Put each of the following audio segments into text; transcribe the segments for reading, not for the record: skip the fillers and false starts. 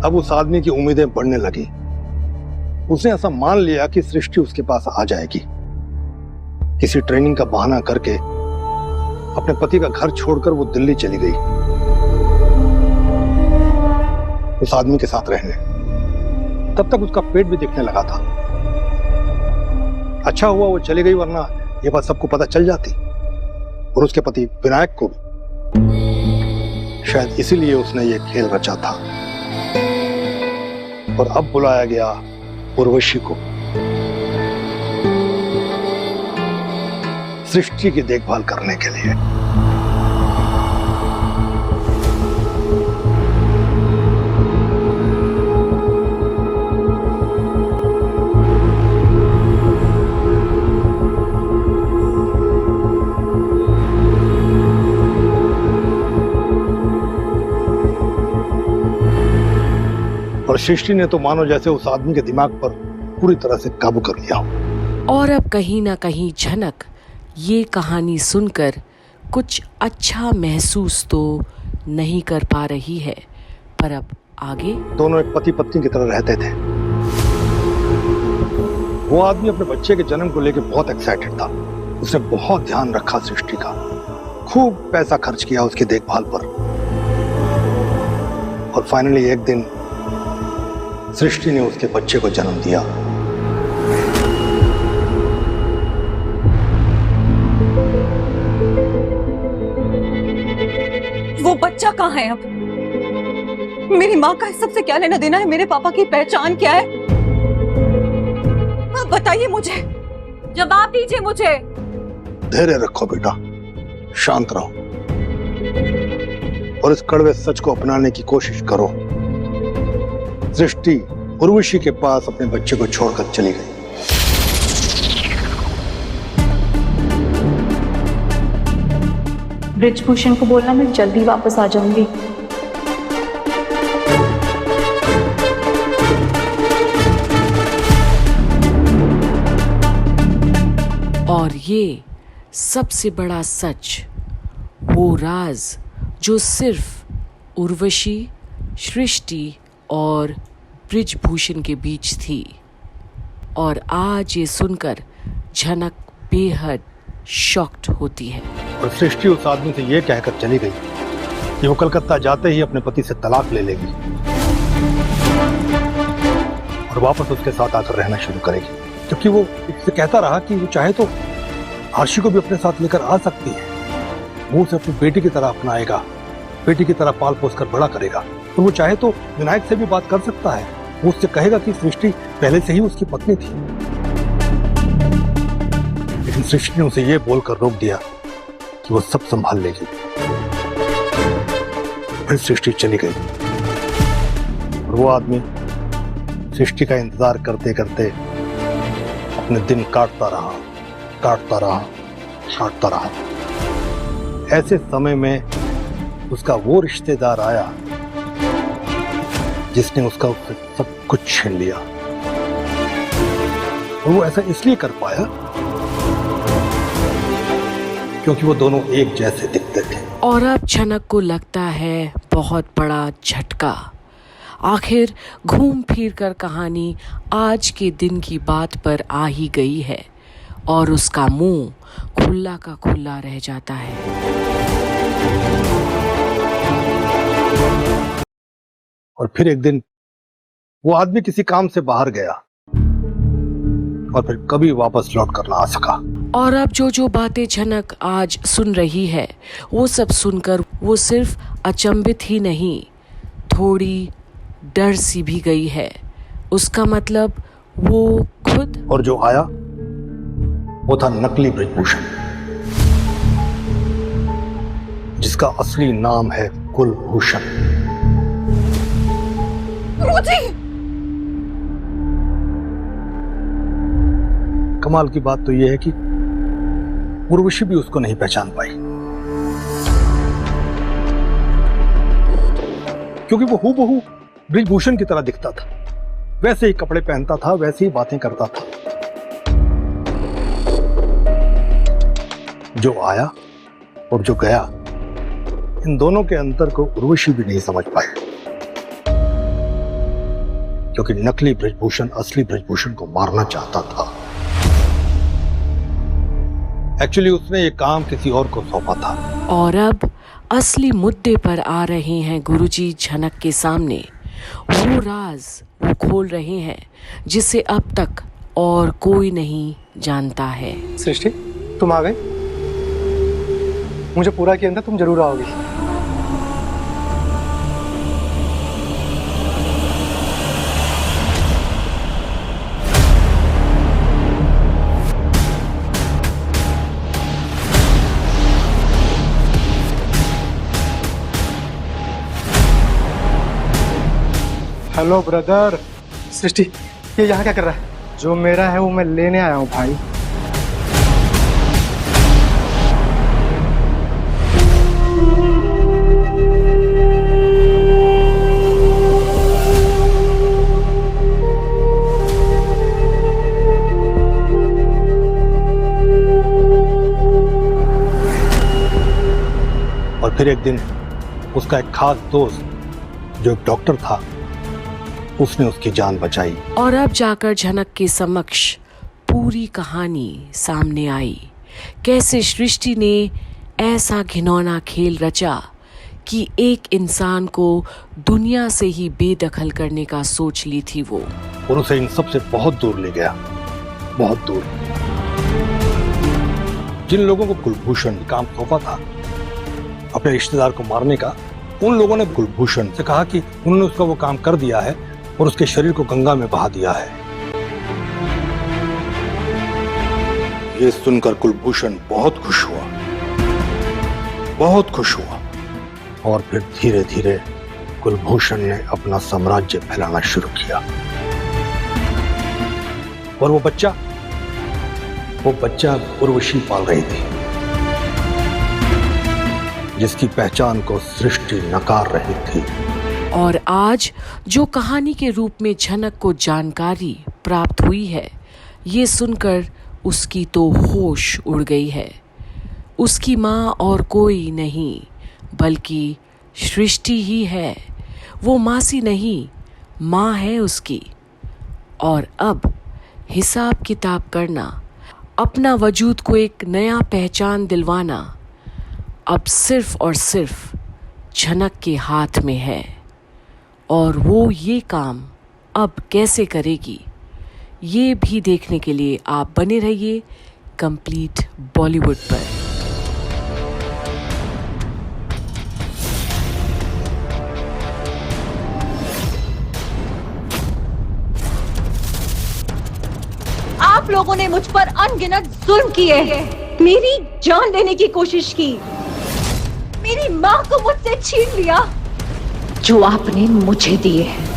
अब उस आदमी की उम्मीदें बढ़ने लगी। उसने ऐसा मान लिया कि सृष्टि उसके पास आ जाएगी। किसी ट्रेनिंग का बहाना करके अपने पति का घर छोड़कर वो दिल्ली चली गई उस आदमी के साथ रहने। तब तक उसका पेट भी दिखने लगा था। अच्छा हुआ वो चली गई, वरना ये बात सबको पता चल जाती, और उसके पति विनायक को भी। शायद इसीलिए उसने ये खेल रचा था। और अब बुलाया गया उर्वशी को सृष्टि की देखभाल करने के लिए। और सृष्टि ने तो मानो जैसे उस आदमी के दिमाग पर पूरी तरह से काबू कर लिया हो। और अब कहीं ना कहीं झनक ये कहानी सुनकर कुछ अच्छा महसूस तो नहीं कर पा रही है, पर अब आगे। दोनों एक पति पत्नी की तरह रहते थे। वो आदमी अपने बच्चे के जन्म को लेकर बहुत एक्साइटेड था। उसने बहुत ध्यान रखा सृष्टि का, खूब पैसा खर्च किया उसकी देखभाल पर। और फाइनली एक दिन सृष्टि ने उसके बच्चे को जन्म दिया। वो बच्चा कहाँ है अब? मेरी माँ का इस सबसे क्या लेना देना है? मेरे पापा की पहचान क्या है? आप बताइए मुझे, जवाब दीजिए मुझे। धैर्य रखो बेटा, शांत रहो और इस कड़वे सच को अपनाने की कोशिश करो। सृष्टि उर्वशी के पास अपने बच्चे को छोड़कर चली गई। ब्रिजभूषण को बोलना मैं जल्दी वापस आ जाऊंगी। और ये सबसे बड़ा सच, वो राज जो सिर्फ उर्वशी, सृष्टि और ब्रिजभूषण के बीच थी। और आज ये सुनकर झनक बेहद शॉक्ड होती है। और सृष्टि उस आदमी से ये कहकर चली गई कि वो कलकत्ता जाते ही अपने पति से तलाक ले लेगी और वापस उसके साथ आकर रहना शुरू करेगी। क्योंकि वो उससे कहता रहा कि वो चाहे तो आरशी को भी अपने साथ लेकर आ सकती है। वो उसे अपनी बेटी की तरह अपनाएगा, बेटी की तरह पाल पोस कर बड़ा करेगा। और वो चाहे तो विनायक से भी बात कर सकता है। वो उससे कहेगा कि सृष्टि पहले से ही उसकी पत्नी थी। लेकिन सृष्टि ने उसे ये बोलकर रोक दिया कि वो सब संभाल लेगी। फिर सृष्टि चली गई और वो आदमी सृष्टि का इंतजार करते करते अपने दिन काटता रहा। ऐसे समय में उसका वो रिश्तेदार आया जिसने उसका सब कुछ छीन लिया। और वो ऐसा इसलिए कर पाया क्योंकि वो दोनों एक जैसे दिखते थे। और अब झनक को लगता है बहुत बड़ा झटका। आखिर घूम फिर कर कहानी आज के दिन की बात पर आ ही गई है और उसका मुंह खुला का खुला रह जाता है। और फिर एक दिन वो आदमी किसी काम से बाहर गया और फिर कभी वापस लौट कर ना आ सका। और अब जो बातें झनक आज सुन रही है, वो सब सुनकर वो सिर्फ अचंभित ही नहीं, थोड़ी डर सी भी गई है। उसका मतलब वो खुद। और जो आया वो था नकली ब्रिजभूषण, जिसका असली नाम है कुलभूषण। कमाल की बात तो यह है कि उर्वशी भी उसको नहीं पहचान पाई, क्योंकि वो हूबहू ब्रिजभूषण की तरह दिखता था। वैसे ही कपड़े पहनता था, वैसे ही बातें करता था। जो आया और जो गया, इन दोनों के अंतर को उर्वशी भी नहीं समझ पाई। क्योंकि नकली ब्रिजभूषण असली ब्रिजभूषण को मारना चाहता था। एक्चुअली उसने ये काम किसी और को सौंपा था। और अब असली मुद्दे पर आ रहे हैं गुरुजी झनक के सामने। वो राज वो खोल रहे हैं जिसे अब तक और कोई नहीं जानता है। सृष्टि, तुम आ गई। मुझे पूरा किया था, तुम जरूर आओगी। Hello brother. सृष्टि, ये यहाँ क्या कर रहा है? जो मेरा है वो मैं लेने आया हूँ भाई। और फिर एक दिन उसका एक खास दोस्त जो एक डॉक्टर था, उसने उसकी जान बचाई। और अब जाकर झनक के समक्ष पूरी कहानी सामने आई। कैसे सृष्टि ने ऐसा घिनौना खेल रचा कि एक इंसान को दुनिया से ही बेदखल करने का सोच ली थी वो, और उसे इन सब से बहुत दूर ले गया, बहुत दूर। जिन लोगों को कुलभूषण काम सौंपा था अपने रिश्तेदार को मारने का, उन लोगों ने कुलभूषण से कहा कि उन्होंने उसका वो काम कर दिया है और उसके शरीर को गंगा में बहा दिया है। ये सुनकर कुलभूषण बहुत खुश हुआ, बहुत खुश हुआ। और फिर धीरे धीरे कुलभूषण ने अपना साम्राज्य फैलाना शुरू किया। और वो बच्चा उर्वशी पाल रही थी, जिसकी पहचान को सृष्टि नकार रही थी। और आज जो कहानी के रूप में झनक को जानकारी प्राप्त हुई है, ये सुनकर उसकी तो होश उड़ गई है। उसकी माँ और कोई नहीं बल्कि सृष्टि ही है। वो मासी नहीं, माँ है उसकी। और अब हिसाब किताब करना, अपना वजूद को एक नया पहचान दिलवाना अब सिर्फ और सिर्फ झनक के हाथ में है। और वो ये काम अब कैसे करेगी, ये भी देखने के लिए आप बने रहिए कंप्लीट बॉलीवुड पर। आप लोगों ने मुझ पर अनगिनत जुल्म किए, मेरी जान लेने की कोशिश की, मेरी माँ को मुझसे छीन लिया। जो आपने मुझे दिए हैं,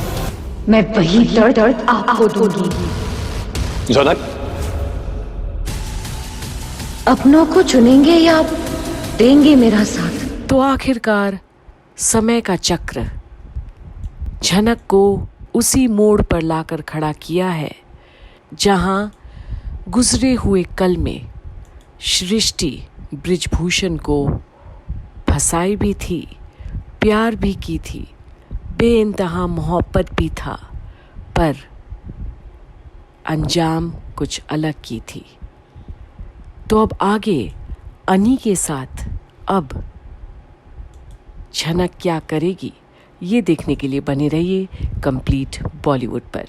मैं वही दर्द आपको दूंगी। झनक, अपनों को चुनेंगे या देंगे मेरा साथ? तो आखिरकार समय का चक्र झनक को उसी मोड़ पर लाकर खड़ा किया है जहां गुजरे हुए कल में सृष्टि ब्रिजभूषण को फंसाई भी थी, प्यार भी की थी, बेइंतहा मोहब्बत भी था, पर अंजाम कुछ अलग की थी। तो अब आगे अनी के साथ अब झनक क्या करेगी, ये देखने के लिए बने रहिए कंप्लीट बॉलीवुड पर।